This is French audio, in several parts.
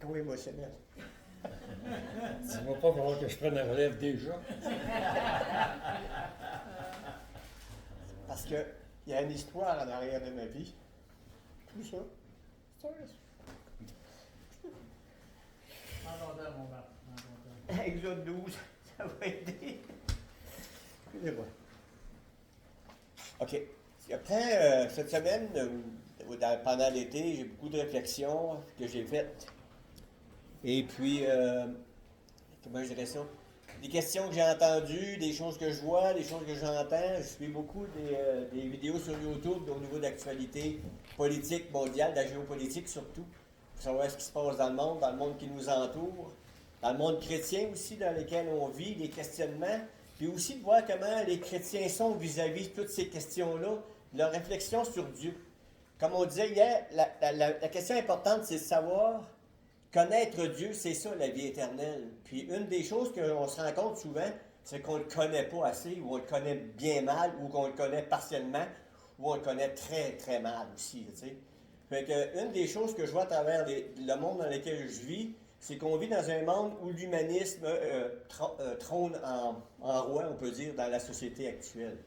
trop émotionnel. Ça va pas falloir que je prenne la relève déjà. Parce qu'il y a une histoire en arrière de ma vie. Tout ça, c'est En mon Marc. En Exode 12, ça va aider. Excusez-moi. OK. Après, cette semaine, pendant l'été, j'ai beaucoup de réflexions que j'ai faites. Et puis, comment je dirais ça? Des questions que j'ai entendues, des choses que je vois, des choses que j'entends. Je suis beaucoup des vidéos sur YouTube au niveau d'actualité politique mondiale, de la géopolitique surtout, pour savoir ce qui se passe dans le monde qui nous entoure, dans le monde chrétien aussi, dans lequel on vit, des questionnements, puis aussi de voir comment les chrétiens sont vis-à-vis de toutes ces questions-là, leur réflexion sur Dieu. Comme on disait hier, la question importante, c'est de savoir connaître Dieu, c'est ça la vie éternelle. Puis une des choses qu'on se rend compte souvent, c'est qu'on ne le connaît pas assez, ou on le connaît bien mal, ou qu'on le connaît partiellement, ou on le connaît très, très mal aussi, tu sais. Fait que une des choses que je vois à travers le monde dans lequel je vis, c'est qu'on vit dans un monde où l'humanisme trône en roi, on peut dire, dans la société actuelle.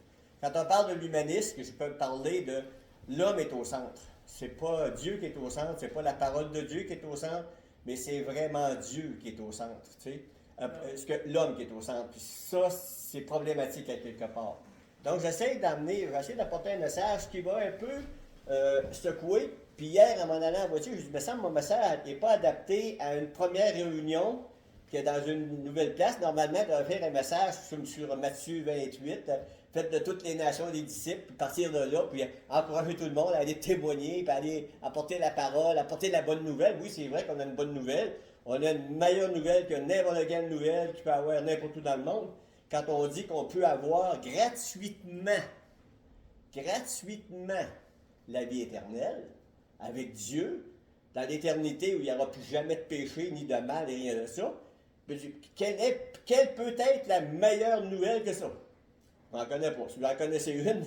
Quand on parle de l'humanisme, je peux parler de l'homme est au centre. C'est pas Dieu qui est au centre, c'est pas la parole de Dieu qui est au centre, mais c'est vraiment Dieu qui est au centre, tu sais. L'homme qui est au centre. Puis ça, c'est problématique à quelque part. Donc, j'essaie d'apporter un message qui va un peu secouer. Puis hier, en m'en allant en voiture, je dis, me semble mon message n'est pas adapté à une première réunion qui est dans une nouvelle place. Normalement, on va faire un message sur Matthieu 28, fait de toutes les nations des disciples, puis partir de là, puis encourager tout le monde à aller témoigner, puis aller apporter la parole, apporter la bonne nouvelle. Oui, c'est vrai qu'on a une bonne nouvelle. On a une meilleure nouvelle que n'importe quelle nouvelle qu'il peut avoir n'importe où dans le monde. Quand on dit qu'on peut avoir gratuitement la vie éternelle avec Dieu, dans l'éternité où il n'y aura plus jamais de péché, ni de mal, et rien de ça, quelle peut être la meilleure nouvelle que ça? On n'en connaît pas. Si vous en connaissez une,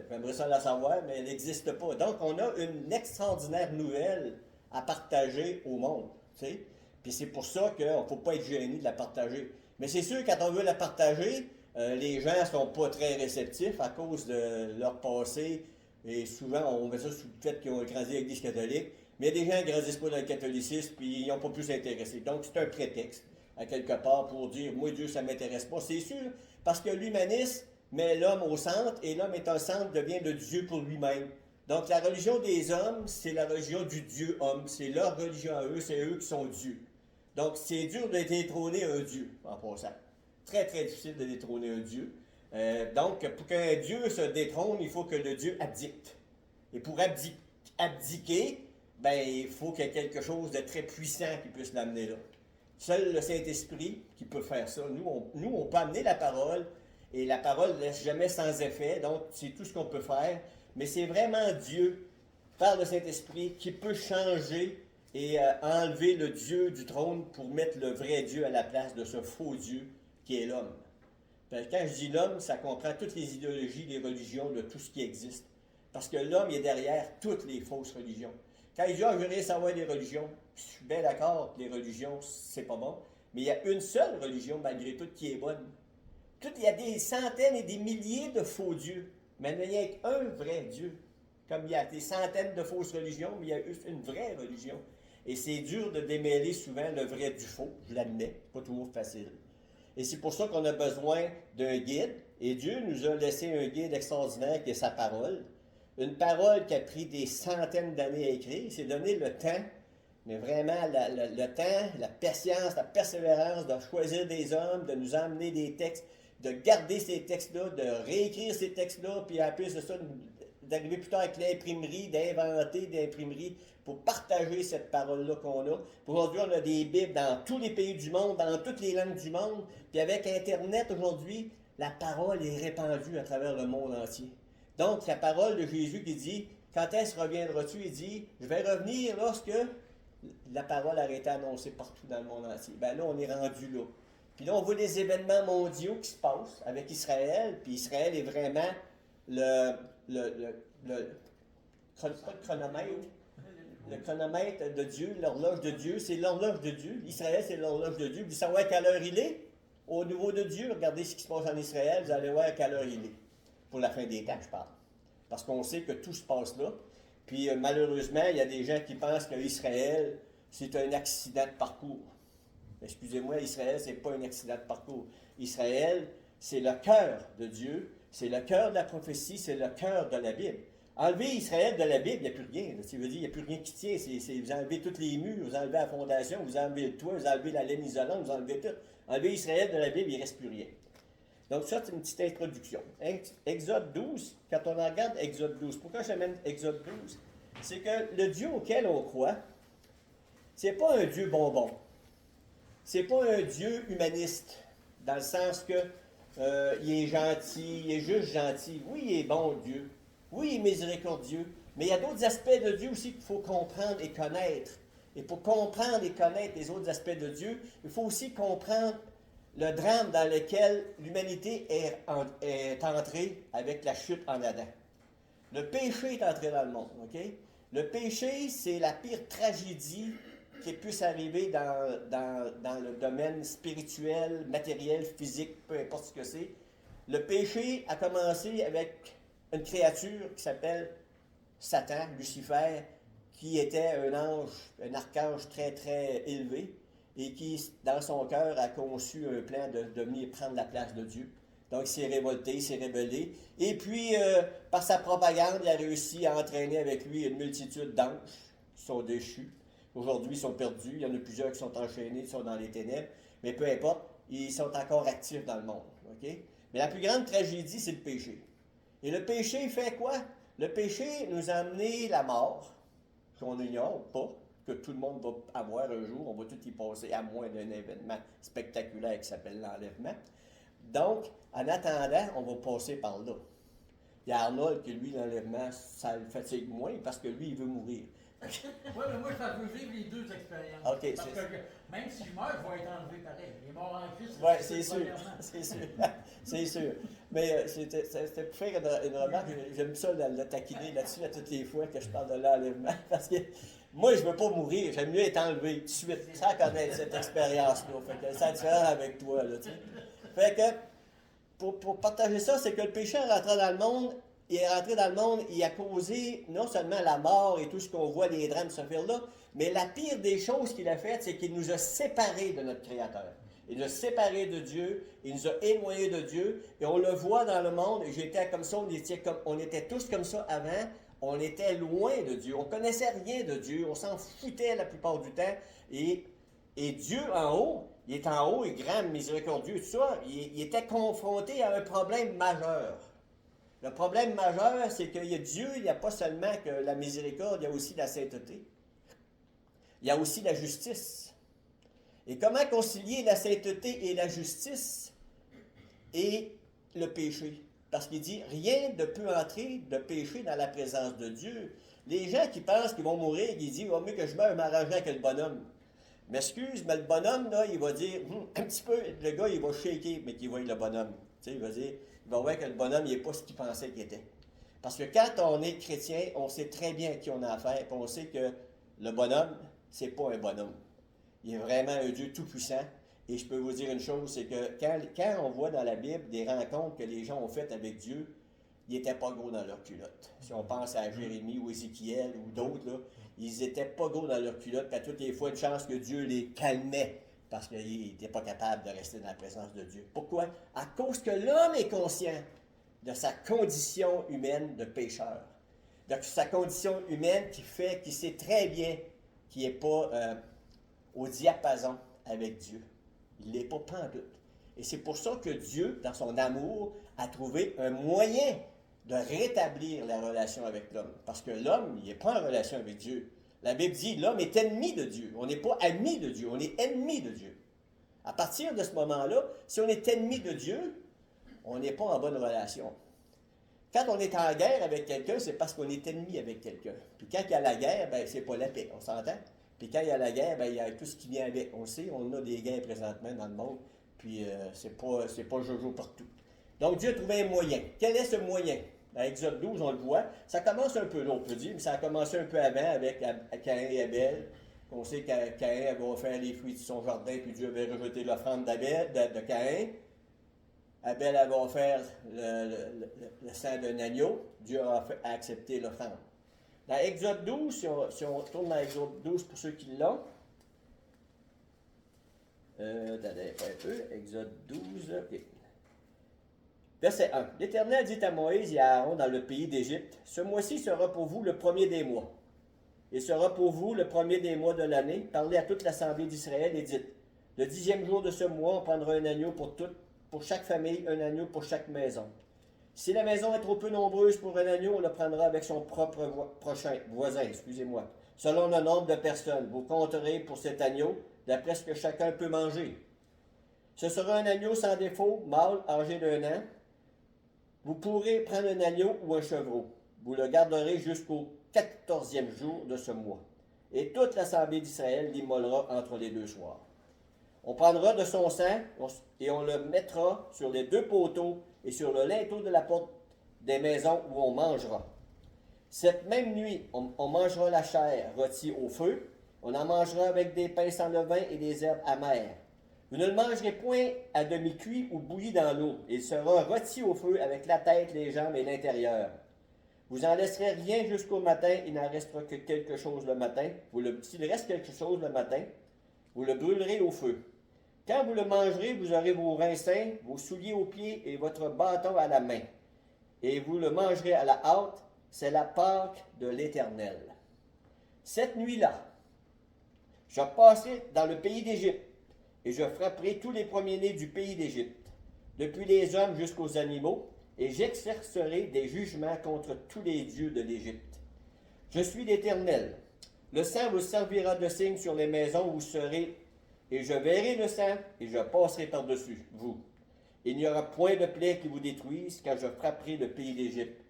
j'aimerais ça la savoir, mais elle n'existe pas. Donc, on a une extraordinaire nouvelle à partager au monde. Tu sais? Puis c'est pour ça qu'il ne faut pas être gêné de la partager. Mais c'est sûr, quand on veut la partager, les gens ne sont pas très réceptifs à cause de leur passé. Et souvent, on met ça sous le fait qu'ils ont grandi avec l'Église catholique. Mais il y a des gens qui ne grandissent pas dans le catholicisme, puis ils n'ont pas pu s'intéresser. Donc, c'est un prétexte, à quelque part, pour dire, moi, Dieu, ça ne m'intéresse pas. C'est sûr, parce que l'humanisme met l'homme au centre, et l'homme étant au centre devient le Dieu pour lui-même. Donc, la religion des hommes, c'est la religion du Dieu homme. C'est leur religion à eux, c'est eux qui sont Dieu. Donc, c'est dur de détrôner un Dieu, en passant. Très, très difficile de détrôner un Dieu. Donc, pour qu'un Dieu se détrône, il faut que le Dieu abdique. Et pour abdiquer, ben, il faut qu'il y ait quelque chose de très puissant qui puisse l'amener là. Seul le Saint-Esprit qui peut faire ça. Nous, on peut amener la parole, et la parole ne laisse jamais sans effet, donc c'est tout ce qu'on peut faire. Mais c'est vraiment Dieu, par le Saint-Esprit, qui peut changer et enlever le Dieu du trône pour mettre le vrai Dieu à la place de ce faux Dieu qui est l'homme. Quand je dis l'homme, ça comprend toutes les idéologies, les religions, de tout ce qui existe. Parce que l'homme est derrière toutes les fausses religions. Quand il dit, je veux rien savoir des religions, je suis bien d'accord que les religions, c'est pas bon, mais il y a une seule religion, malgré tout, qui est bonne. Il y a des centaines et des milliers de faux dieux, mais il n'y a qu'un vrai Dieu. Comme il y a des centaines de fausses religions, mais il y a une vraie religion. Et c'est dur de démêler souvent le vrai du faux, je l'admets, pas toujours facile. Et c'est pour ça qu'on a besoin d'un guide. Et Dieu nous a laissé un guide extraordinaire qui est sa parole. Une parole qui a pris des centaines d'années à écrire. Il s'est donné le temps, mais vraiment le temps, la patience, la persévérance de choisir des hommes, de nous emmener des textes, de garder ces textes-là, de réécrire ces textes-là, puis en plus de ça, d'arriver plus tard avec l'imprimerie, d'inventer l'imprimerie pour partager cette parole-là qu'on a. Aujourd'hui, on a des Bibles dans tous les pays du monde, dans toutes les langues du monde. Puis avec Internet, aujourd'hui, la parole est répandue à travers le monde entier. Donc, la parole de Jésus qui dit, quand est-ce reviendras-tu? Il dit, je vais revenir lorsque la parole a été annoncée partout dans le monde entier. Ben là, on est rendu là. Puis là, on voit des événements mondiaux qui se passent avec Israël. Puis Israël est vraiment le chronomètre, Le chronomètre de Dieu, l'horloge de Dieu, c'est l'horloge de Dieu. Israël, c'est l'horloge de Dieu. Vous savez à quelle heure il est? Au niveau de Dieu, regardez ce qui se passe en Israël, vous allez voir à quelle heure il est. Pour la fin des temps, je parle. Parce qu'on sait que tout se passe là. Puis malheureusement, il y a des gens qui pensent qu'Israël, c'est un accident de parcours. Excusez-moi, Israël, ce n'est pas un accident de parcours. Israël, c'est le cœur de Dieu, c'est le cœur de la prophétie, c'est le cœur de la Bible. Enlever Israël de la Bible, il n'y a plus rien. Ça veut dire, il n'y a plus rien qui tient. Vous enlevez tous les murs, vous enlevez la fondation, vous enlevez le toit, vous enlevez la laine isolante, vous enlevez tout. Enlever Israël de la Bible, il ne reste plus rien. Donc ça, c'est une petite introduction. Exode 12, quand on regarde Exode 12, pourquoi j'amène Exode 12? C'est que le Dieu auquel on croit, c'est pas un Dieu bonbon. C'est pas un Dieu humaniste, dans le sens que il est gentil, il est juste gentil. Oui, il est bon, Dieu. Oui, il est miséricordieux. Mais il y a d'autres aspects de Dieu aussi qu'il faut comprendre et connaître. Et pour comprendre et connaître les autres aspects de Dieu, il faut aussi comprendre le drame dans lequel l'humanité est entrée avec la chute en Adam. Le péché est entré dans le monde, OK? Le péché, c'est la pire tragédie qui puisse arriver dans le domaine spirituel, matériel, physique, peu importe ce que c'est. Le péché a commencé avec une créature qui s'appelle Satan, Lucifer, qui était un ange, un archange très, très élevé, et qui, dans son cœur, a conçu un plan de venir prendre la place de Dieu. Donc, il s'est révolté, il s'est rebellé. Et puis, par sa propagande, il a réussi à entraîner avec lui une multitude d'anges qui sont déchus. Aujourd'hui, ils sont perdus. Il y en a plusieurs qui sont enchaînés, qui sont dans les ténèbres. Mais peu importe, ils sont encore actifs dans le monde. Okay? Mais la plus grande tragédie, c'est le péché. Et le péché fait quoi? Le péché nous a amené la mort, qu'on ignore pas, que tout le monde va avoir un jour. On va tout y passer, à moins d'un événement spectaculaire qui s'appelle l'enlèvement. Donc, en attendant, on va passer par là. Il y a Arnold qui, lui, l'enlèvement, ça le fatigue moins parce que lui, il veut mourir. Oui, mais moi, ça veut vivre les deux expériences. Okay, parce que même si je meurs, je vais être enlevé pareil. Il est mort en Christ. Oui, c'est sûr. C'est sûr. C'est sûr. Mais c'était pour faire une remarque. J'aime ça le taquiner là-dessus à toutes les fois que je parle de l'enlèvement. Parce que moi, je ne veux pas mourir. J'aime mieux être enlevé tout de suite, sans connaître cette expérience-là. Fait que ça différent avec toi. Là, tu sais. Fait que, pour partager ça, c'est que le péché est rentré dans le monde. Il est rentré dans le monde, il a causé non seulement la mort et tout ce qu'on voit, les drames se faire là, mais la pire des choses qu'il a faites, c'est qu'il nous a séparés de notre Créateur. Il nous a séparés de Dieu, il nous a éloignés de Dieu, et on le voit dans le monde, j'étais comme ça, on était tous comme ça avant, on était loin de Dieu, on ne connaissait rien de Dieu, on s'en foutait la plupart du temps, et Dieu en haut, il est en haut, il est grand, miséricordieux, tout ça, il était confronté à un problème majeur. Le problème majeur, c'est qu'il y a Dieu, il n'y a pas seulement que la miséricorde, il y a aussi la sainteté. Il y a aussi la justice. Et comment concilier la sainteté et la justice et le péché? Parce qu'il dit, rien ne peut entrer de péché dans la présence de Dieu. Les gens qui pensent qu'ils vont mourir, ils disent, il va mieux que je meure m'arranger avec le bonhomme. M'excuse, mais le bonhomme, là, il va dire, un petit peu, le gars, il va shaker, mais qu'il voit le bonhomme. Tu sais, il va dire, il va voir que le bonhomme, il n'est pas ce qu'il pensait qu'il était. Parce que quand on est chrétien, on sait très bien à qui on a affaire, puis on sait que le bonhomme, c'est pas un bonhomme. Il est vraiment un Dieu tout-puissant. Et je peux vous dire une chose, c'est que quand on voit dans la Bible des rencontres que les gens ont faites avec Dieu, ils n'étaient pas gros dans leur culotte. Si on pense à Jérémie ou Ézéchiel ou d'autres, là, ils n'étaient pas gros dans leur culotte, puis à toutes les fois, une chance que Dieu les calmait. Parce qu'il n'était pas capable de rester dans la présence de Dieu. Pourquoi? À cause que l'homme est conscient de sa condition humaine de pécheur. De sa condition humaine qui sait très bien qu'il n'est pas au diapason avec Dieu. Il n'est pas pantoute. Et c'est pour ça que Dieu, dans son amour, a trouvé un moyen de rétablir la relation avec l'homme. Parce que l'homme, il n'est pas en relation avec Dieu. La Bible dit, l'homme est ennemi de Dieu. On n'est pas ami de Dieu, on est ennemi de Dieu. À partir de ce moment-là, si on est ennemi de Dieu, on n'est pas en bonne relation. Quand on est en guerre avec quelqu'un, c'est parce qu'on est ennemi avec quelqu'un. Puis quand il y a la guerre, ben c'est pas la paix, on s'entend? Puis quand il y a la guerre, ben il y a tout ce qui vient avec. On le sait, on a des guerres présentement dans le monde, puis c'est pas jojo partout. Donc Dieu a trouvé un moyen. Quel est ce moyen? Dans Exode 12, on le voit. Ça commence un peu là, on peut dire, mais ça a commencé un peu avant avec Caïn et Abel. On sait que Caïn avait offert les fruits de son jardin, puis Dieu avait rejeté l'offrande de Caïn. Abel avait offert le sang d'un agneau. Dieu a accepté l'offrande. Dans Exode 12, si on retourne dans Exode 12 pour ceux qui l'ont, attendez un peu, Exode 12, ok. Verset 1. L'Éternel dit à Moïse et à Aaron dans le pays d'Égypte, ce mois-ci sera pour vous le premier des mois. Il sera pour vous le premier des mois de l'année. Parlez à toute l'assemblée d'Israël et dites, le 10e jour de ce mois, on prendra un agneau pour chaque famille, un agneau pour chaque maison. Si la maison est trop peu nombreuse pour un agneau, on le prendra avec son propre voisin, selon le nombre de personnes. Vous compterez pour cet agneau d'après ce que chacun peut manger. Ce sera un agneau sans défaut, mâle, âgé d'1 an. Vous pourrez prendre un agneau ou un chevreau. Vous le garderez jusqu'au 14e jour de ce mois. Et toute l'assemblée d'Israël l'immolera entre les 2 soirs. On prendra de son sang et on le mettra sur les 2 poteaux et sur le linteau de la porte des maisons où on mangera. Cette même nuit, on mangera la chair rôtie au feu. On en mangera avec des pains sans levain et des herbes amères. Vous ne le mangerez point à demi-cuit ou bouilli dans l'eau. Il sera rôti au feu avec la tête, les jambes et l'intérieur. Vous n'en laisserez rien jusqu'au matin, il n'en restera que quelque chose le matin. S'il reste quelque chose le matin, vous le brûlerez au feu. Quand vous le mangerez, vous aurez vos reins sains, vos souliers aux pieds et votre bâton à la main. Et vous le mangerez à la hâte, c'est la Pâque de l'Éternel. Cette nuit-là, je passerai dans le pays d'Égypte, et je frapperai tous les premiers-nés du pays d'Égypte, depuis les hommes jusqu'aux animaux, et j'exercerai des jugements contre tous les dieux de l'Égypte. Je suis l'Éternel. Le sang vous servira de signe sur les maisons où vous serez, et je verrai le sang, et je passerai par-dessus vous. Il n'y aura point de plaie qui vous détruise, quand je frapperai le pays d'Égypte.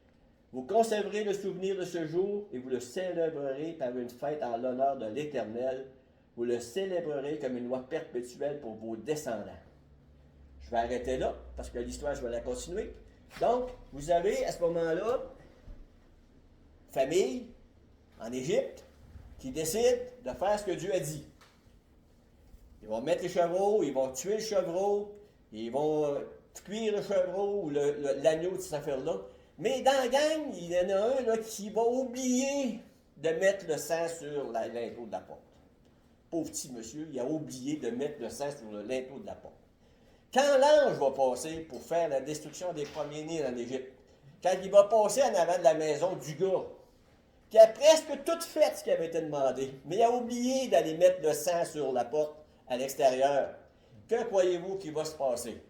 Vous conserverez le souvenir de ce jour, et vous le célébrerez par une fête en l'honneur de l'Éternel. Vous le célébrerez comme une loi perpétuelle pour vos descendants. Je vais arrêter là, parce que l'histoire, je vais la continuer. Donc, vous avez à ce moment-là, famille en Égypte, qui décide de faire ce que Dieu a dit. Ils vont mettre les chevreaux, ils vont tuer le chevreau, ils vont cuire le chevreau ou l'agneau de cette affaire-là. Mais dans la gang, il y en a un là, qui va oublier de mettre le sang sur linteau de la porte. Pauvre petit monsieur, il a oublié de mettre le sang sur le linteau de la porte. Quand l'ange va passer pour faire la destruction des premiers-nés en Égypte, quand il va passer en avant de la maison du gars, qui a presque tout fait ce qui avait été demandé, mais il a oublié d'aller mettre le sang sur la porte à l'extérieur, que croyez-vous qu'il va se passer?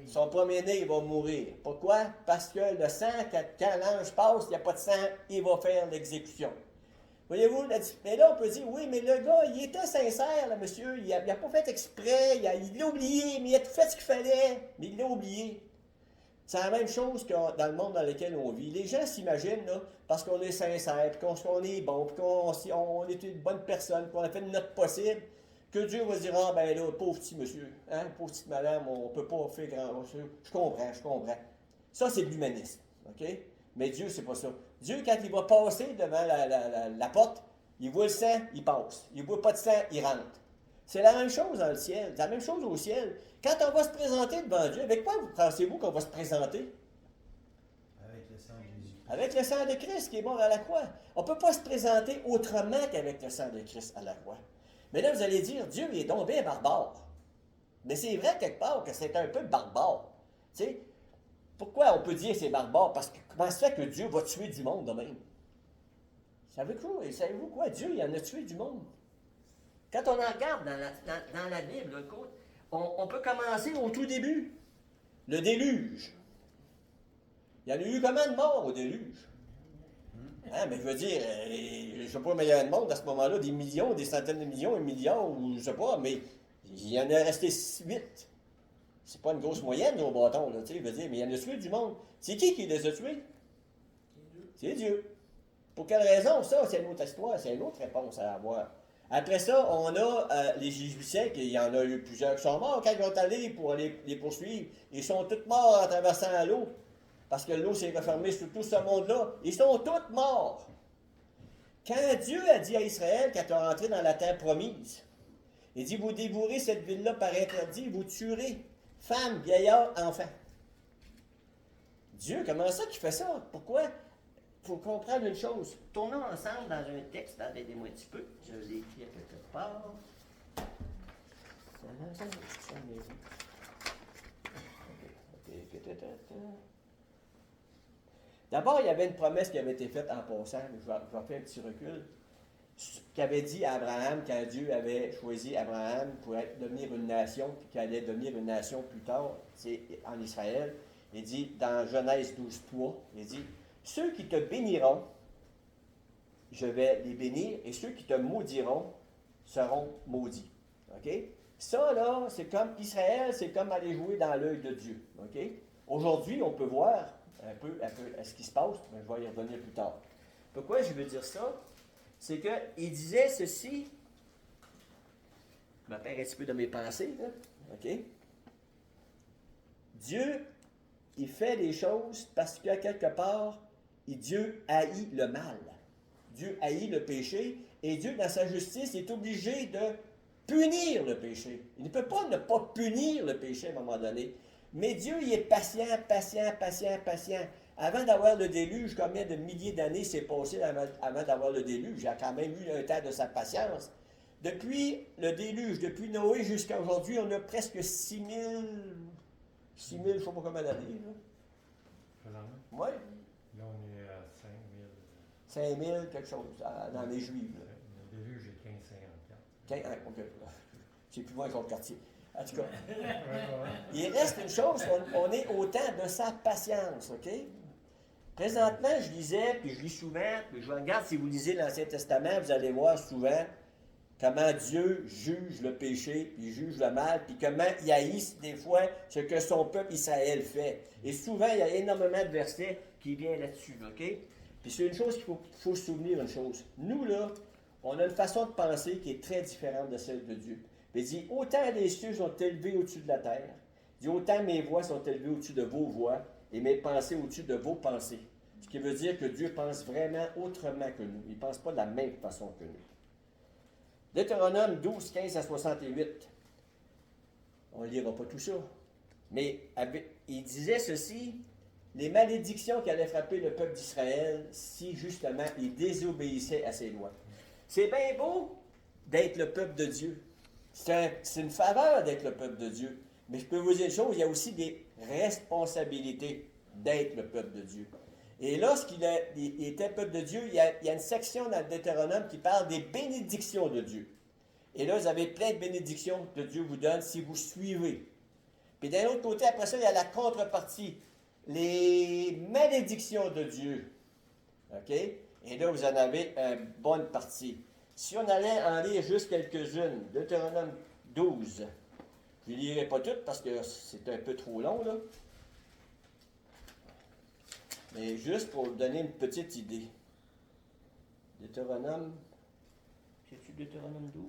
Son premier-né, il va mourir. Pourquoi? Parce que le sang, quand l'ange passe, il n'y a pas de sang, il va faire l'exécution. Voyez-vous, mais là, on peut dire, oui, mais le gars, il était sincère, là, monsieur, il n'a pas fait exprès, il l'a oublié, mais il a tout fait ce qu'il fallait, mais il l'a oublié. C'est la même chose que dans le monde dans lequel on vit. Les gens s'imaginent, là, parce qu'on est sincère, puis qu'on est bon, puis qu'on est une bonne personne, qu'on a fait de notre possible, que Dieu va dire, ah ben là, pauvre petit monsieur, hein, pauvre petite madame, on ne peut pas faire grand-chose. Je comprends. Ça, c'est de l'humanisme, OK? Mais Dieu, c'est pas ça. Dieu, quand il va passer devant la porte, il voit le sang, il passe. Il ne voit pas de sang, il rentre. C'est la même chose dans le ciel. C'est la même chose au ciel. Quand on va se présenter devant Dieu, avec quoi pensez-vous qu'on va se présenter? Avec le sang de Jésus. Avec le sang de Christ qui est mort à la croix. On ne peut pas se présenter autrement qu'avec le sang de Christ à la croix. Mais là, vous allez dire, Dieu il est donc bien barbare. Mais c'est vrai quelque part que c'est un peu barbare. Tu sais, pourquoi on peut dire que c'est barbare? Parce que comment se fait que Dieu va tuer du monde de même? Savez-vous quoi? Dieu, il en a tué du monde. Quand on en regarde dans la Bible, écoute, on peut commencer au tout début. Le déluge. Il y en a eu combien de morts au déluge? Hein, mais je veux dire, je ne sais pas, mais il y a un monde à ce moment-là, des millions, des centaines de millions, un milliard, ou je ne sais pas, mais il y en a resté 8. C'est pas une grosse moyenne au bâton, là, tu sais, je veux dire, mais il y en a tué du monde. C'est qui les a tués? C'est Dieu. Pour quelle raison? Ça, c'est une autre histoire, c'est une autre réponse à avoir. Après ça, on a les Jésuitiens, il y en a eu plusieurs qui sont morts quand ils sont allés pour les poursuivre. Ils sont tous morts en traversant l'eau. parce que l'eau s'est refermée sur tout ce monde-là. Ils sont tous morts. Quand Dieu a dit à Israël, quand tu es rentré dans la terre promise, il dit, vous dévourez cette ville-là par interdit, vous tuerez femmes, vieillards, enfants. Dieu, comment ça qu'il fait ça? Pourquoi? Il faut comprendre une chose. Tournons ensemble dans un texte, aidez-moi un petit peu, je l'ai écrit à quelque part. D'abord, il y avait une promesse qui avait été faite en passant, je vais faire un petit recul, qui avait dit à Abraham, quand Dieu avait choisi Abraham pour devenir une nation, puis qu'il allait devenir une nation plus tard, c'est en Israël, il dit dans Genèse 12:3, il dit, ceux qui te béniront, je vais les bénir, et ceux qui te maudiront seront maudits. OK? Ça, là, c'est comme Israël, c'est comme aller jouer dans l'œil de Dieu. OK? Aujourd'hui, on peut voir un peu ce qui se passe, mais je vais y revenir plus tard. Pourquoi je veux dire ça? C'est qu'il disait ceci, je me perds un petit peu de mes pensées, là. OK? Dieu, il fait les choses parce que quelque part, Dieu haït le mal. Dieu haït le péché, et Dieu, dans sa justice, est obligé de punir le péché. Il ne peut pas ne pas punir le péché à un moment donné. Mais Dieu, il est patient. Avant d'avoir le déluge, combien de milliers d'années s'est passé avant d'avoir le déluge? Il a quand même eu un temps de sa patience. Depuis le déluge, depuis Noé jusqu'à aujourd'hui, on a presque 6000, je ne sais pas combien d'années. Oui. Là, on est à 5000, quelque chose, dans les Juifs. Le déluge est 1554. OK. C'est plus loin que le quartier. En tout cas, il reste une chose, on est au temps de sa patience, OK? Présentement, je lisais, puis je lis souvent, puis je regarde, si vous lisez l'Ancien Testament, vous allez voir souvent comment Dieu juge le péché, puis juge le mal, puis comment il haïsse des fois ce que son peuple Israël fait. Et souvent, il y a énormément de versets qui viennent là-dessus, OK? Puis c'est une chose qu'il faut se souvenir, une chose. Nous, là, on a une façon de penser qui est très différente de celle de Dieu. Il dit, autant les cieux sont élevés au-dessus de la terre, il dit, autant mes voix sont élevées au-dessus de vos voix, et mes pensées au-dessus de vos pensées. Ce qui veut dire que Dieu pense vraiment autrement que nous. Il ne pense pas de la même façon que nous. Deutéronome 12, 15 à 68. On ne lira pas tout ça. Mais il disait ceci, les malédictions qui allaient frapper le peuple d'Israël si justement il désobéissait à ses lois. C'est bien beau d'être le peuple de Dieu. C'est une faveur d'être le peuple de Dieu. Mais je peux vous dire une chose, il y a aussi des responsabilités d'être le peuple de Dieu. Et lorsqu'il était peuple de Dieu, il y a une section dans le Deutéronome qui parle des bénédictions de Dieu. Et là, vous avez plein de bénédictions que Dieu vous donne si vous suivez. Puis d'un autre côté, après ça, il y a la contrepartie. Les malédictions de Dieu. OK? Et là, vous en avez une bonne partie. Si on allait en lire juste quelques-unes, Deutéronome 12, je ne les lirai pas toutes parce que c'est un peu trop long, là. Mais juste pour vous donner une petite idée. Deutéronome. C'est-tu Deutéronome 12?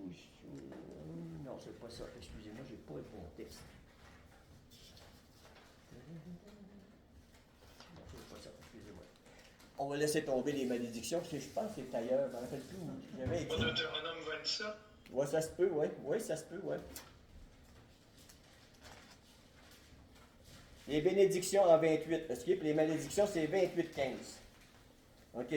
Non, c'est pas ça. Excusez-moi, j'ai pas le bon texte. Non, c'est pas ça. Excusez-moi. On va laisser tomber les malédictions, parce que je pense que c'est ailleurs. Je ne me rappelle plus où j'avais écrit. Pas Deutéronome 27? Oui, ça se peut, oui. Oui, ça se peut, oui. Les bénédictions en 28. OK? Puis les malédictions, c'est 28, 15. OK.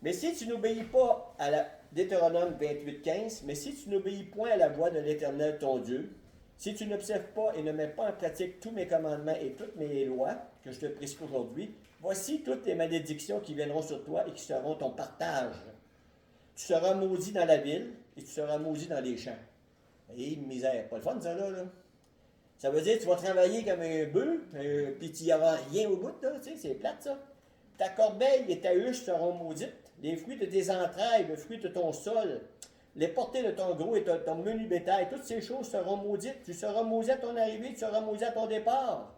Mais si tu n'obéis pas à la Deutéronome 28, 15, mais si tu n'obéis point à la voix de l'Éternel ton Dieu, si tu n'observes pas et ne mets pas en pratique tous mes commandements et toutes mes lois que je te prescris aujourd'hui, voici toutes les malédictions qui viendront sur toi et qui seront ton partage. Tu seras maudit dans la ville et tu seras maudit dans les champs. Et misère, pas le fun ça là. Ça veut dire que tu vas travailler comme un bœuf, puis tu n'y auras rien au bout, là, tu sais, c'est plate ça. Ta corbeille et ta huche seront maudites, les fruits de tes entrailles, le fruit de ton sol, les portées de ton gros et ton menu bétail, toutes ces choses seront maudites. Tu seras maudit à ton arrivée, tu seras maudit à ton départ.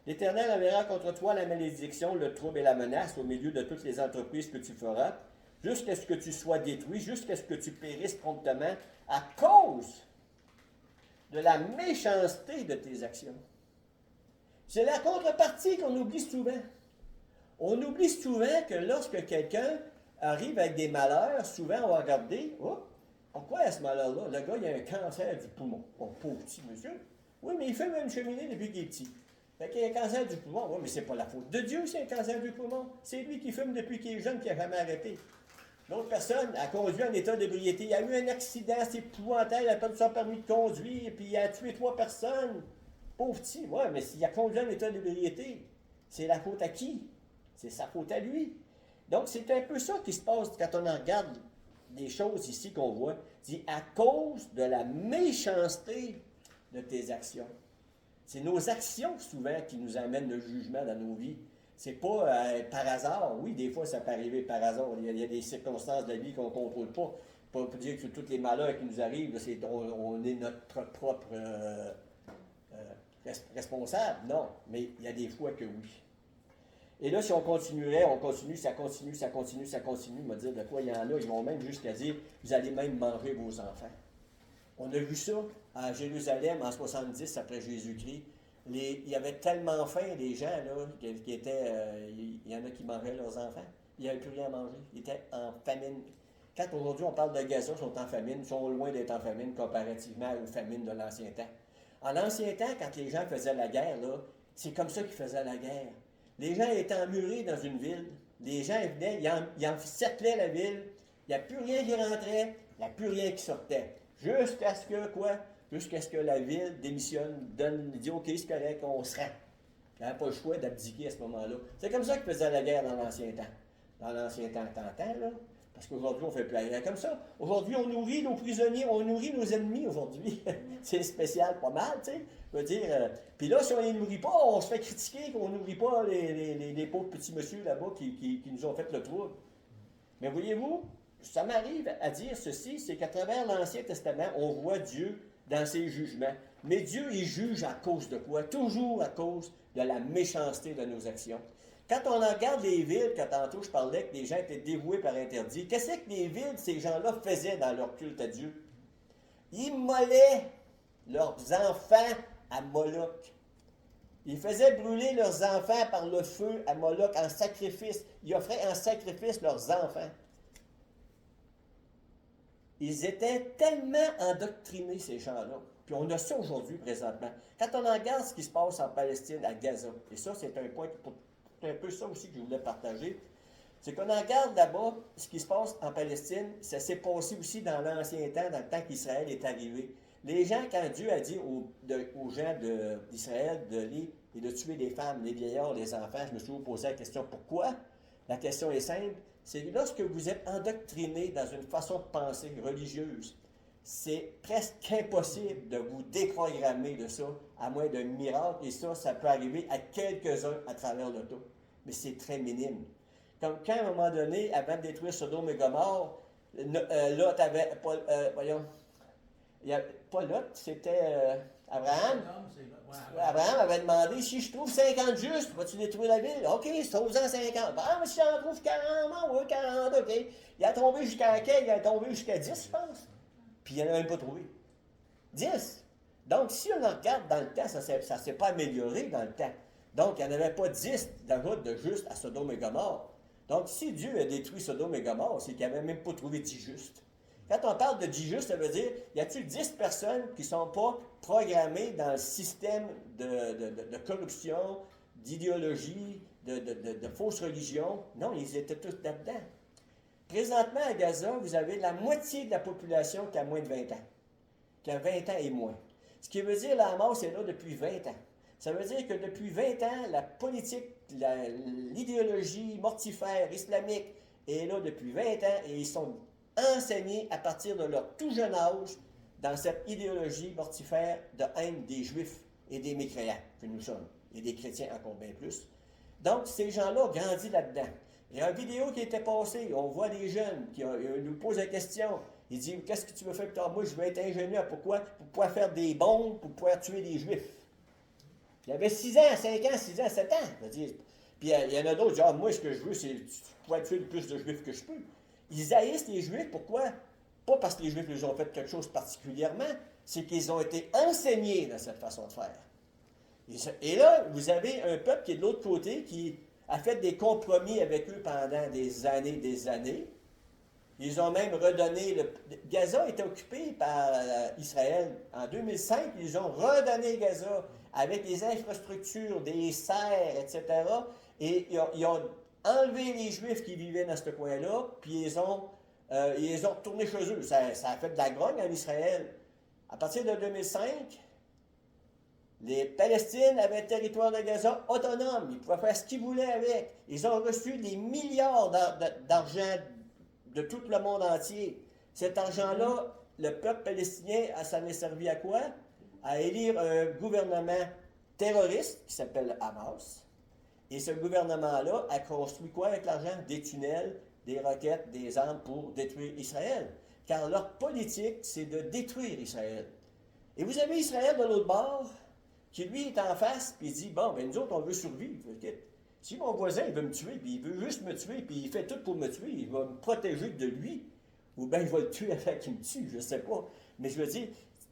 L'Éternel enverra contre toi la malédiction, le trouble et la menace au milieu de toutes les entreprises que tu feras, jusqu'à ce que tu sois détruit, jusqu'à ce que tu périsses promptement, à cause de la méchanceté de tes actions. C'est la contrepartie qu'on oublie souvent. On oublie souvent que lorsque quelqu'un arrive avec des malheurs, souvent on va regarder, oh, pourquoi à ce malheur-là? Le gars, il a un cancer du poumon. Bon, pauvre petit monsieur. Oui, mais il fait même cheminée depuis qu'il est petit. Fait qu'il a un cancer du poumon. Oui, mais c'est pas la faute de Dieu, c'est un cancer du poumon. C'est lui qui fume depuis qu'il est jeune, qui n'a jamais arrêté. L'autre personne a conduit en état d'ébriété. Il y a eu un accident, c'est épouvantable, il a perdu son permis de conduire, puis il a tué 3 personnes. Pauvre petit, ouais, mais s'il a conduit en état d'ébriété, c'est la faute à qui? C'est sa faute à lui. Donc, c'est un peu ça qui se passe quand on en regarde des choses ici qu'on voit. Dit à cause de la méchanceté de tes actions. C'est nos actions souvent qui nous amènent le jugement dans nos vies. C'est pas par hasard. Oui, des fois, ça peut arriver par hasard. Il y a des circonstances de la vie qu'on ne contrôle pas. Pas pour dire que tous les malheurs qui nous arrivent, on est notre propre responsable. Non, mais il y a des fois que oui. Et là, si on continuerait, ça continue. Il va dire de quoi il y en a, ils vont même jusqu'à dire, vous allez même manger vos enfants. On a vu ça à Jérusalem en 70 après Jésus-Christ. Il y avait tellement faim, les gens, là, qui étaient, il y en a qui mangeaient leurs enfants. Il n'y avait plus rien à manger. Ils étaient en famine. Quand aujourd'hui on parle de Gaza, ils sont en famine, ils sont loin d'être en famine comparativement aux famines de l'ancien temps. En l'ancien temps, quand les gens faisaient la guerre, là, c'est comme ça qu'ils faisaient la guerre. Les gens étaient emmurés dans une ville. Les gens venaient, ils encerclaient la ville. Il n'y a plus rien qui rentrait, il n'y a plus rien qui sortait. Jusqu'à ce que, quoi? Jusqu'à ce que la ville démissionne, dit OK, c'est correct, on se rend. Il n'y avait pas le choix d'abdiquer à ce moment-là. C'est comme ça qu'ils faisaient la guerre dans l'ancien temps. Dans l'ancien temps, t'entends, là? Parce qu'aujourd'hui, on ne fait plus la guerre comme ça. Aujourd'hui, on nourrit nos prisonniers, on nourrit nos ennemis aujourd'hui. C'est spécial, pas mal, tu sais. Je veux dire, puis là, si on ne les nourrit pas, on se fait critiquer qu'on ne nourrit pas les pauvres petits messieurs là-bas qui nous ont fait le trouble. Mais voyez-vous, ça m'arrive à dire ceci, c'est qu'à travers l'Ancien Testament, on voit Dieu dans ses jugements. Mais Dieu, il juge à cause de quoi? Toujours à cause de la méchanceté de nos actions. Quand on regarde les villes, que tantôt je parlais que les gens étaient dévoués par interdit, qu'est-ce que les villes, ces gens-là faisaient dans leur culte à Dieu? Ils immolaient leurs enfants à Moloch. Ils faisaient brûler leurs enfants par le feu à Moloch en sacrifice. Ils offraient en sacrifice leurs enfants. Ils étaient tellement endoctrinés, ces gens-là. Puis on a ça aujourd'hui, présentement. Quand on regarde ce qui se passe en Palestine, à Gaza, et ça, c'est un point, c'est un peu ça aussi que je voulais partager, c'est qu'on regarde là-bas ce qui se passe en Palestine, ça s'est passé aussi dans l'ancien temps, dans le temps qu'Israël est arrivé. Les gens, quand Dieu a dit aux gens d'Israël de tuer les femmes, les vieillards, les enfants, je me suis posé la question pourquoi? La question est simple, c'est lorsque vous êtes endoctriné dans une façon de penser religieuse, c'est presque impossible de vous déprogrammer de ça, à moins d'un miracle, et ça peut arriver à quelques-uns à travers le temps. Mais c'est très minime. Comme quand, à un moment donné, avant de détruire Sodome et Gomorrhe, Lot avait, pas Lot, c'était Abraham. Abraham avait demandé, si je trouve 50 justes, vas-tu détruire la ville? OK, trouve-en 50. Ah, mais si j'en trouve 40, oui, 40, OK. Il a tombé jusqu'à quel? Il a tombé jusqu'à 10, je pense. Puis il n'en a même pas trouvé. 10. Donc, si on en regarde dans le temps, ça ne s'est pas amélioré dans le temps. Donc, il n'y en avait pas 10 de justes à Sodome et Gomorrhe. Donc, si Dieu a détruit Sodome et Gomorrhe, c'est qu'il n'avait même pas trouvé 10 justes. Quand on parle de 10 justes, ça veut dire, y a-t-il 10 personnes qui ne sont pas programmées dans le système de corruption, d'idéologie, de fausses religions? Non, ils étaient tous là-dedans. Présentement, à Gaza, vous avez la moitié de la population qui a moins de 20 ans, qui a 20 ans et moins. Ce qui veut dire la mort, c'est là depuis 20 ans. Ça veut dire que depuis 20 ans, la politique, l'idéologie mortifère islamique est là depuis 20 ans et ils sont enseignés à partir de leur tout jeune âge dans cette idéologie mortifère de haine des Juifs et des mécréants que nous sommes, et des chrétiens encore bien plus. Donc, ces gens-là ont grandi là-dedans. Il y a une vidéo qui était passée, on voit des jeunes qui nous posent la question. Ils disent, qu'est-ce que tu veux faire plus tard? Moi, je veux être ingénieur. Pourquoi? Pour pouvoir faire des bombes, pour pouvoir tuer des Juifs. Il y avait 6 ans, 5 ans, 6 ans, 7 ans. Puis il y en a d'autres qui disent, moi, ce que je veux, c'est pouvoir tuer le plus de Juifs que je peux. Ils haïssent les Juifs, pourquoi? Pas parce que les Juifs les ont fait quelque chose particulièrement, c'est qu'ils ont été enseignés dans cette façon de faire. Et là, vous avez un peuple qui est de l'autre côté, qui, a fait des compromis avec eux pendant des années. Ils ont même redonné... Gaza était occupé par Israël. En 2005, ils ont redonné Gaza avec des infrastructures, des serres, etc. Et ils ont enlevé les Juifs qui vivaient dans ce coin-là, puis ils ont retournés chez eux. Ça a fait de la grogne en Israël. À partir de 2005, les Palestiniens avaient un territoire de Gaza autonome. Ils pouvaient faire ce qu'ils voulaient avec. Ils ont reçu des milliards d'argent de tout le monde entier. Cet argent-là, le peuple palestinien, ça a servi à quoi? À élire un gouvernement terroriste qui s'appelle Hamas. Et ce gouvernement-là a construit quoi avec l'argent? Des tunnels, des roquettes, des armes pour détruire Israël. Car leur politique, c'est de détruire Israël. Et vous avez Israël de l'autre bord, qui lui est en face, puis il dit, bon, ben nous autres, on veut survivre. Si mon voisin, il veut me tuer, puis il veut juste me tuer, puis il fait tout pour me tuer, il va me protéger de lui, ou bien il va le tuer avant qu'il me tue, je sais pas. Mais je veux dire,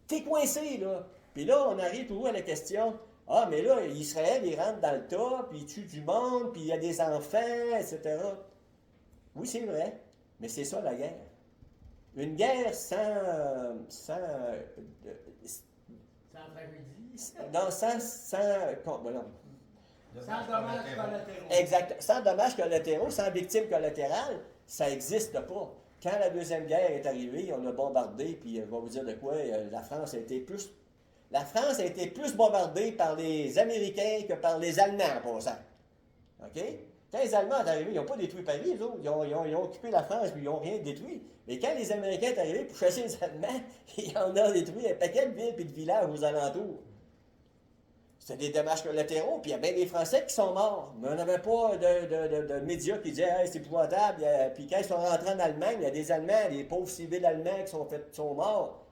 t'es coincé, là. Puis là, on arrive toujours à la question, ah, mais là, Israël, il rentre dans le tas, puis il tue du monde, puis il y a des enfants, etc. Oui, c'est vrai, mais c'est ça la guerre. Une guerre sans tragédie. Non, voilà. Sans dommages collatéraux. Exact. Sans dommages collatéraux, sans victimes collatérales, ça n'existe pas. Quand la Deuxième Guerre est arrivée, on a bombardé, puis je vais vous dire de quoi, la France a été plus bombardée par les Américains que par les Allemands en passant. OK? Quand les Allemands sont arrivés, ils n'ont pas détruit Paris, eux autres. Ils ont occupé la France, puis ils n'ont rien détruit. Mais quand les Américains sont arrivés pour chasser les Allemands, ils en ont détruit un paquet de villes et de villages aux alentours. C'était des dommages collatéraux, puis il y a bien des Français qui sont morts. Mais on n'avait pas de médias qui disaient hey, c'est épouvantable. Puis quand ils sont rentrés en Allemagne, il y a des Allemands, des pauvres civils allemands qui sont morts.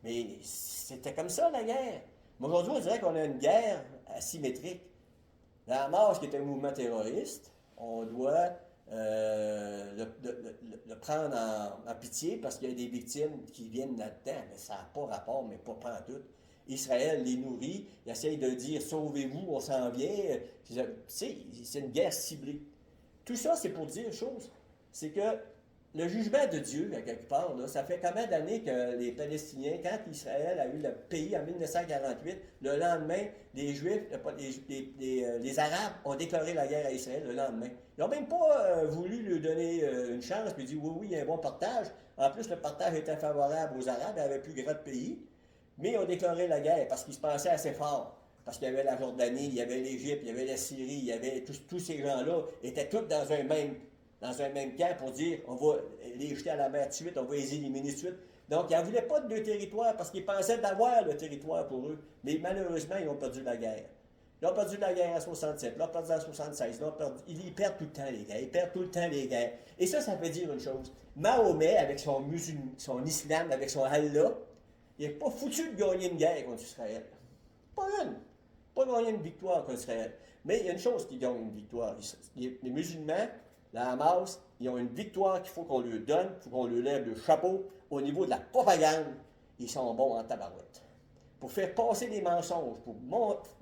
Mais c'était comme ça, la guerre. Mais aujourd'hui, on dirait qu'on a une guerre asymétrique. La Hamas, qui est un mouvement terroriste, on doit le prendre en pitié parce qu'il y a des victimes qui viennent là-dedans. Mais ça n'a pas rapport, mais pas en tout. Israël les nourrit, il essaye de dire sauvez-vous, on s'en vient. C'est une guerre ciblée. Tout ça, c'est pour dire une chose, c'est que le jugement de Dieu, à quelque part, là, ça fait combien d'années que les Palestiniens, quand Israël a eu le pays en 1948, le lendemain, les Juifs, les Arabes ont déclaré la guerre à Israël le lendemain. Ils n'ont même pas voulu lui donner une chance, puis dire oui, il y a un bon partage. En plus, le partage était favorable aux Arabes, il n'y avait plus grand pays. Mais ils ont déclaré la guerre parce qu'ils se pensaient assez fort. Parce qu'il y avait la Jordanie, il y avait l'Égypte, il y avait la Syrie, il y avait tous ces gens-là, étaient tous dans un même camp pour dire on va les jeter à la mer tout de suite, on va les éliminer tout de suite. Donc, ils n'en voulaient pas de deux territoires parce qu'ils pensaient d'avoir le territoire pour eux. Mais malheureusement, ils ont perdu la guerre. Ils ont perdu la guerre en 67, ils l'ont perdu en 76, ils perdent tout le temps les guerres, ils perdent tout le temps les guerres. Et ça veut dire une chose. Mahomet, avec son islam, avec son Allah, il n'est pas foutu de gagner une guerre contre Israël. Pas une. Pas gagner une victoire contre Israël. Mais il y a une chose qui gagne une victoire. Les musulmans, la Hamas, ils ont une victoire qu'il faut qu'on leur donne, il faut qu'on leur lève le chapeau. Au niveau de la propagande, ils sont bons en tabarouette. Pour faire passer des mensonges, pour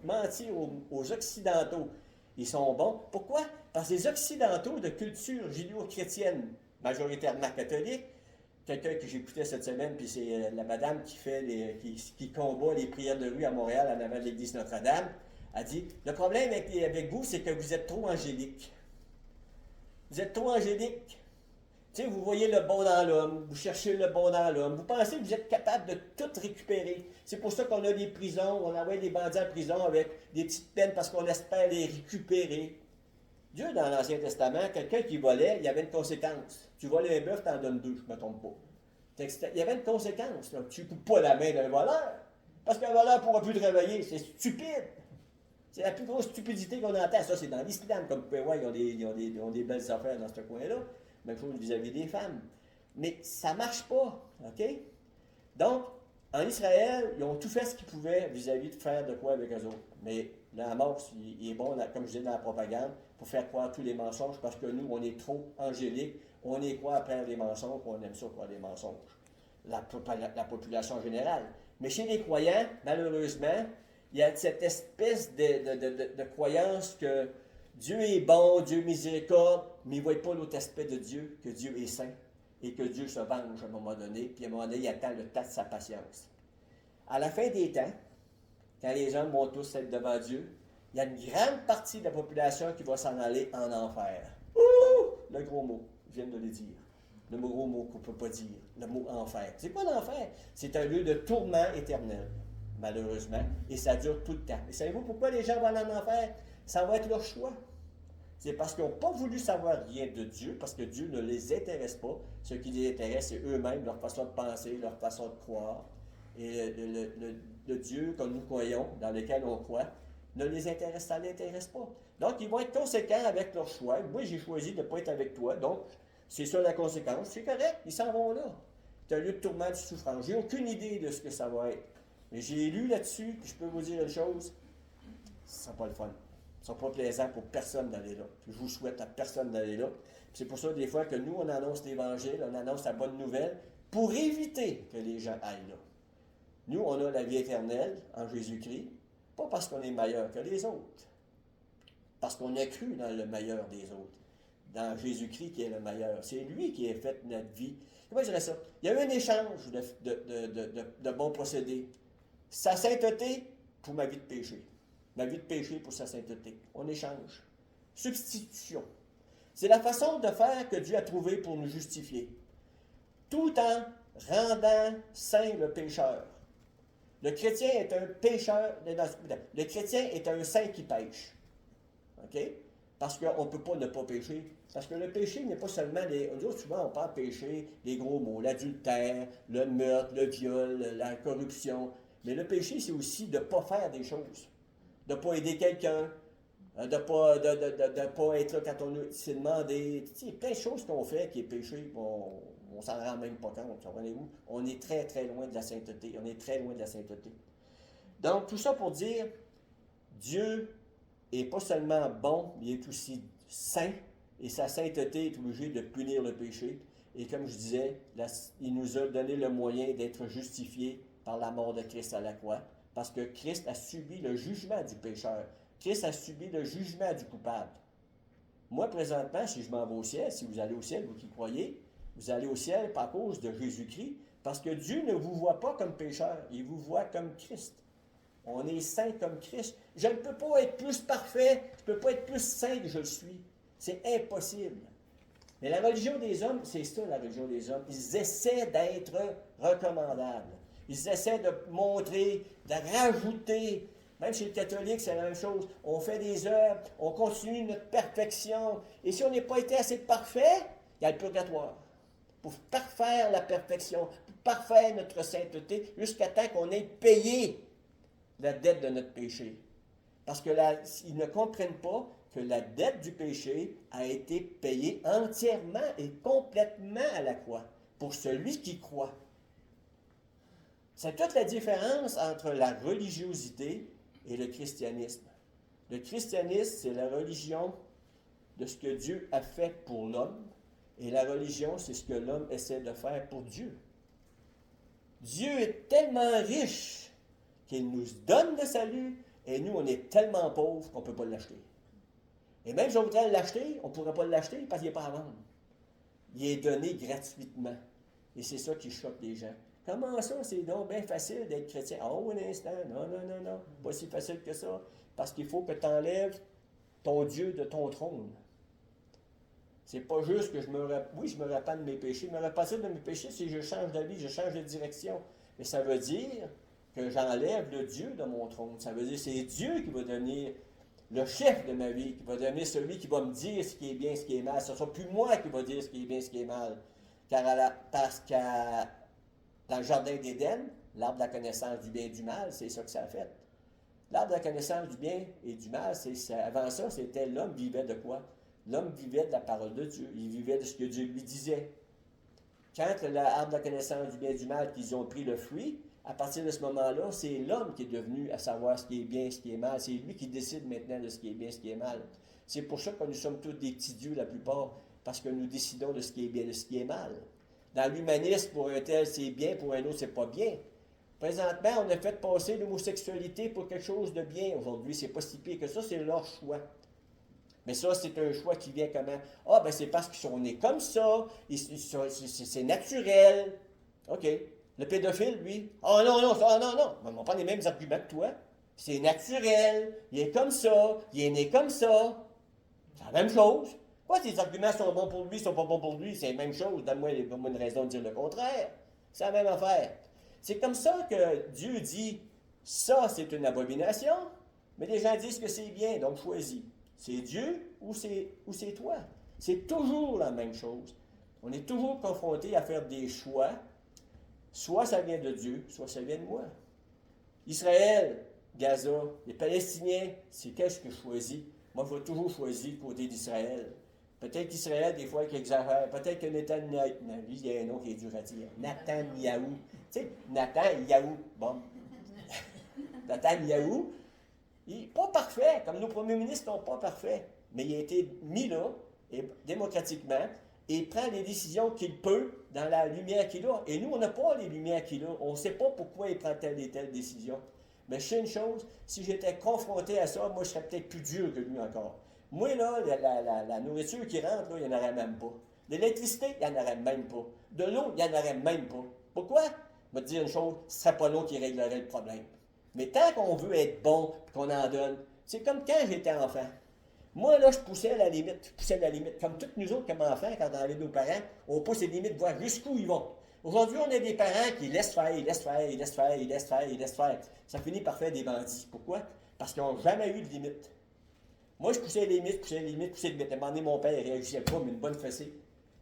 mentir aux Occidentaux, ils sont bons. Pourquoi? Parce que les Occidentaux de culture judéo-chrétienne, majoritairement catholique, quelqu'un que j'écoutais cette semaine, puis c'est la madame qui combat les prières de rue à Montréal en avant de l'église Notre-Dame, a dit le problème avec vous, c'est que vous êtes trop angélique. Vous êtes trop angélique. Tu sais, vous voyez le bon dans l'homme, vous cherchez le bon dans l'homme, vous pensez que vous êtes capable de tout récupérer. C'est pour ça qu'on a des prisons, on envoie des bandits en prison avec des petites peines parce qu'on espère les récupérer. Dieu, dans l'Ancien Testament, quelqu'un qui volait, il y avait une conséquence. Tu volais un bœuf, t'en donnes deux, je ne me trompe pas. Il y avait une conséquence. Là. Tu ne coupes pas la main d'un voleur, parce qu'un voleur ne pourra plus te réveiller. C'est stupide. C'est la plus grosse stupidité qu'on entend. Ça, c'est dans l'islam, comme vous pouvez voir, ils ont des belles affaires dans ce coin-là. Même chose vis-à-vis des femmes. Mais ça ne marche pas. OK? Donc, en Israël, ils ont tout fait ce qu'ils pouvaient vis-à-vis de faire de quoi avec eux autres. Mais le Hamas, il est bon, comme je disais, dans la propagande, pour faire croire tous les mensonges, parce que nous, on est trop angéliques, on est quoi à faire des mensonges, on aime ça croire des mensonges. La population générale. Mais chez les croyants, malheureusement, il y a cette espèce de croyance que Dieu est bon, Dieu est miséricorde, mais ils ne voient pas l'autre aspect de Dieu, que Dieu est saint et que Dieu se venge à un moment donné, puis à un moment donné, il attend le temps de sa patience. À la fin des temps, quand les hommes vont tous être devant Dieu, il y a une grande partie de la population qui va s'en aller en enfer. Ouh! Le gros mot, je viens de le dire. Le gros mot qu'on ne peut pas dire, le mot enfer. C'est quoi l'enfer? C'est un lieu de tourment éternel, malheureusement, et ça dure tout le temps. Et savez-vous pourquoi les gens vont aller en enfer? Ça va être leur choix. C'est parce qu'ils n'ont pas voulu savoir rien de Dieu, parce que Dieu ne les intéresse pas. Ce qui les intéresse, c'est eux-mêmes, leur façon de penser, leur façon de croire. Et le Dieu que nous croyons, dans lequel on croit, ne les intéresse, ça ne les intéresse pas. Donc, ils vont être conséquents avec leur choix. Moi, j'ai choisi de ne pas être avec toi, donc c'est ça la conséquence. C'est correct, ils s'en vont là. C'est un lieu de tourment, de souffrance. J'ai aucune idée de ce que ça va être. Mais j'ai lu là-dessus, puis je peux vous dire une chose, ce ne sera pas le fun. Ce ne sera pas plaisant pour personne d'aller là. Puis je vous souhaite à personne d'aller là. Puis c'est pour ça, des fois, que nous, on annonce l'Évangile, on annonce la bonne nouvelle, pour éviter que les gens aillent là. Nous, on a la vie éternelle en Jésus-Christ, pas parce qu'on est meilleur que les autres, parce qu'on a cru dans le meilleur des autres, dans Jésus-Christ qui est le meilleur. C'est lui qui a fait notre vie. Comment je dirais ça? Il y a eu un échange de bons procédés. Sa sainteté pour ma vie de péché. Ma vie de péché pour sa sainteté. On échange. Substitution. C'est la façon de faire que Dieu a trouvé pour nous justifier, tout en rendant saint le pécheur. Le chrétien est un pécheur, le chrétien est un saint qui pêche. OK? Parce qu'on ne peut pas ne pas pécher. Parce que le péché n'est pas seulement les. Souvent, on parle péché, les gros mots, l'adultère, le meurtre, le viol, la corruption. Mais le péché, c'est aussi de ne pas faire des choses. De ne pas aider quelqu'un, de ne pas être là quand on s'est demandé. Il y a plein de choses qu'on fait qui est péché, on ne s'en rend même pas compte. Comprenez-vous? On est très, très loin de la sainteté. On est très loin de la sainteté. Donc, tout ça pour dire, Dieu n'est pas seulement bon, mais il est aussi saint, et sa sainteté est obligée de punir le péché. Et comme je disais, il nous a donné le moyen d'être justifiés par la mort de Christ à la croix, parce que Christ a subi le jugement du pécheur. Christ a subi le jugement du coupable. Moi, présentement, si je m'en vais au ciel, si vous allez au ciel, vous qui croyez, vous allez au ciel par cause de Jésus-Christ, parce que Dieu ne vous voit pas comme pécheur, il vous voit comme Christ. On est saint comme Christ. Je ne peux pas être plus parfait, je ne peux pas être plus saint que je le suis. C'est impossible. Mais la religion des hommes, c'est ça la religion des hommes. Ils essaient d'être recommandables. Ils essaient de montrer, de rajouter. Même chez les catholiques, c'est la même chose. On fait des œuvres, on continue notre perfection. Et si on n'est pas été assez parfait, il y a le purgatoire. Pour parfaire la perfection, pour parfaire notre sainteté, jusqu'à temps qu'on ait payé la dette de notre péché. Parce que ils ne comprennent pas que la dette du péché a été payée entièrement et complètement à la croix, pour celui qui croit. C'est toute la différence entre la religiosité et le christianisme. Le christianisme, c'est la religion de ce que Dieu a fait pour l'homme, et la religion, c'est ce que l'homme essaie de faire pour Dieu. Dieu est tellement riche qu'il nous donne le salut, et nous, on est tellement pauvres qu'on ne peut pas l'acheter. Et même si on voudrait l'acheter, on ne pourrait pas l'acheter parce qu'il n'est pas à vendre. Il est donné gratuitement. Et c'est ça qui choque les gens. Comment ça, c'est donc bien facile d'être chrétien? Oh, un instant, non, pas si facile que ça. Parce qu'il faut que tu enlèves ton Dieu de ton trône. C'est pas juste que je me repens de mes péchés. Me repentir de mes péchés, c'est que je change de vie, je change de direction. Mais ça veut dire que j'enlève le Dieu de mon trône. Ça veut dire que c'est Dieu qui va devenir le chef de ma vie, qui va devenir celui qui va me dire ce qui est bien, ce qui est mal. Ce ne sera plus moi qui va dire ce qui est bien, ce qui est mal. Parce que dans le jardin d'Éden, l'arbre de la connaissance du bien et du mal, c'est ça que ça a fait. L'arbre de la connaissance du bien et du mal, avant ça, c'était l'homme vivait de quoi? L'homme vivait de la parole de Dieu. Il vivait de ce que Dieu lui disait. Quand l'arbre de la connaissance du bien et du mal, qu'ils ont pris le fruit, à partir de ce moment-là, c'est l'homme qui est devenu à savoir ce qui est bien, ce qui est mal. C'est lui qui décide maintenant de ce qui est bien, ce qui est mal. C'est pour ça que nous sommes tous des petits dieux la plupart, parce que nous décidons de ce qui est bien, de ce qui est mal. Dans l'humanisme, pour un tel, c'est bien, pour un autre, c'est pas bien. Présentement, on a fait passer l'homosexualité pour quelque chose de bien aujourd'hui. C'est pas si pire que ça, c'est leur choix. Mais ça, c'est un choix qui vient comment? Ah, ben c'est parce qu'ils sont nés comme ça, c'est naturel. OK. Le pédophile, lui, ah non, non, ça, non, non, on n'a pas les mêmes arguments que toi. C'est naturel, il est comme ça, il est né comme ça. C'est la même chose. Quoi, tes arguments sont bons pour lui, sont pas bons pour lui, c'est la même chose. Donne-moi une raison de dire le contraire. C'est la même affaire. C'est comme ça que Dieu dit, ça c'est une abomination, mais les gens disent que c'est bien, donc choisis. C'est Dieu ou c'est toi? C'est toujours la même chose. On est toujours confronté à faire des choix. Soit ça vient de Dieu, soit ça vient de moi. Israël, Gaza, les Palestiniens, c'est qu'est-ce que je choisis? Moi, je vais toujours choisir le côté d'Israël. Peut-être qu'Israël, des fois, qu'il exagère. Peut-être que Netanyahou, lui, il y a un nom qui est dur à dire. Netanyahou. Tu sais, Netanyahou. Bon. Netanyahou, il n'est pas parfait, comme nos premiers ministres ne sont pas parfaits. Mais il a été mis là, et, démocratiquement, et il prend les décisions qu'il peut dans la lumière qu'il a. Et nous, on n'a pas les lumières qu'il a. On ne sait pas pourquoi il prend telle et telle décision. Mais je sais une chose, si j'étais confronté à ça, moi, je serais peut-être plus dur que lui encore. Moi, là, la nourriture qui rentre, là, il n'y en aurait même pas. L'électricité, il n'y en aurait même pas. De l'eau, il n'y en aurait même pas. Pourquoi? Je vais te dire une chose, ce ne serait pas l'eau qui réglerait le problème. Mais tant qu'on veut être bon, qu'on en donne, c'est comme quand j'étais enfant. Moi, là, je poussais à la limite. Comme tous nous autres, comme enfants, quand on avait nos parents, on pousse les limites, voir jusqu'où ils vont. Aujourd'hui, on a des parents qui laissent faire, ils laissent faire, ils laissent faire, ils laissent faire, ils laissent faire. Ça finit par faire des bandits. Pourquoi? Parce qu'ils n'ont jamais eu de limite. Moi, je poussais les limites, poussais les limites, poussais les limites. À un moment donné, mon père, il réagissait pas, mais une bonne fessée.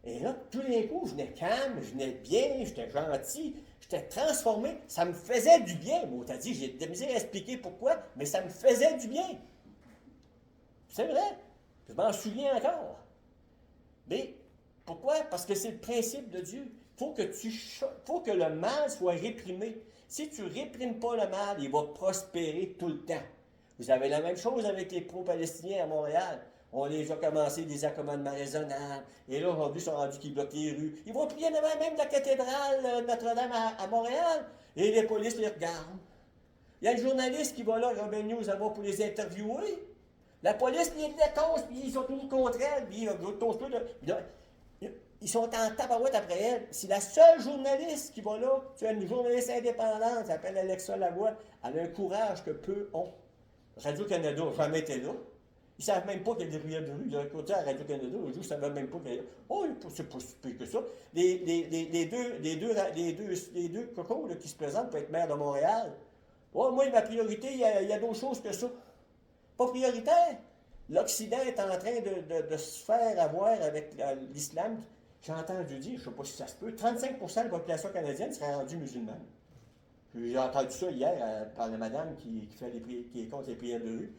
Et là, tous les coups, je venais calme, je venais bien, j'étais gentil, j'étais transformé. Ça me faisait du bien. Moi, t'as dit, j'ai de la misère à expliquer pourquoi, mais ça me faisait du bien. C'est vrai. Je m'en souviens encore. Mais pourquoi? Parce que c'est le principe de Dieu. Faut que le mal soit réprimé. Si tu ne réprimes pas le mal, il va prospérer tout le temps. Vous avez la même chose avec les pro-palestiniens à Montréal. On les a commencé des accommodements raisonnables. Et là, aujourd'hui, ils sont rendus qu'ils bloquent les rues. Ils vont prier devant même la cathédrale Notre-Dame à Montréal. Et les polices les regardent. Il y a un journaliste qui va là, Robin News, avant pour les interviewer. La police les détonce, puis ils sont tous contre elle, puis ils sont en tabarouette après elle. C'est la seule journaliste qui va là. Tu as une journaliste indépendante, elle s'appelle Alexa Lavoie. Elle a un courage que peu ont. Radio-Canada n'a jamais été là. Ils ne savent même pas qu'il y a des prières de rue. De l'autre côté, à Radio-Canada, les gens ne savaient même pas qu'il y a... Oh, c'est pas si pire que ça. Les deux cocos là, qui se présentent pour être maire de Montréal. Oh, moi, ma priorité, il y a d'autres choses que ça. Pas prioritaire. L'Occident est en train de se faire avoir avec l'islam. J'ai entendu dire, je ne sais pas si ça se peut, 35% de la population canadienne serait rendue musulmane. J'ai entendu ça hier par la madame qui est contre les prières de rue.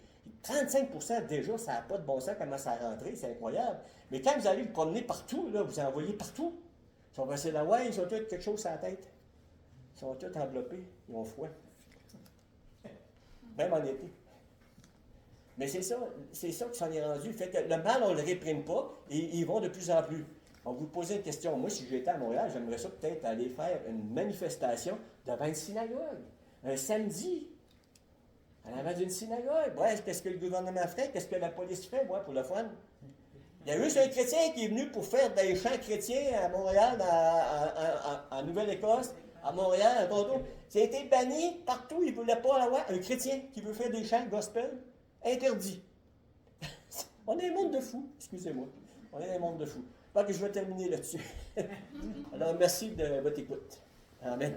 35% déjà, ça n'a pas de bon sens comment ça a rentré, c'est incroyable. Mais quand vous allez vous promener partout, là, vous en voyez partout. Ils sont passés là, ouais, ils ont tous quelque chose sur la tête. Ils sont tous enveloppés, ils ont froid. Même en été. Mais c'est ça qui s'en est rendu. Fait que le mal, on ne le réprime pas et ils vont de plus en plus. On vous pose une question. Moi, si j'étais à Montréal, j'aimerais ça peut-être aller faire une manifestation devant une synagogue. Un samedi. À l'avant d'une synagogue. Bref, qu'est-ce que le gouvernement ferait? Qu'est-ce que la police fait, moi, pour le fun? Il y a juste un chrétien qui est venu pour faire des chants chrétiens à Montréal, en Nouvelle-Écosse, à Montréal, à Toronto. Ça a été banni partout. Ils ne voulaient pas avoir un chrétien qui veut faire des chants gospel. Interdit. On est un monde de fous, excusez-moi. On est un monde de fous. Je vais terminer là-dessus. Alors, merci de votre écoute. Amen.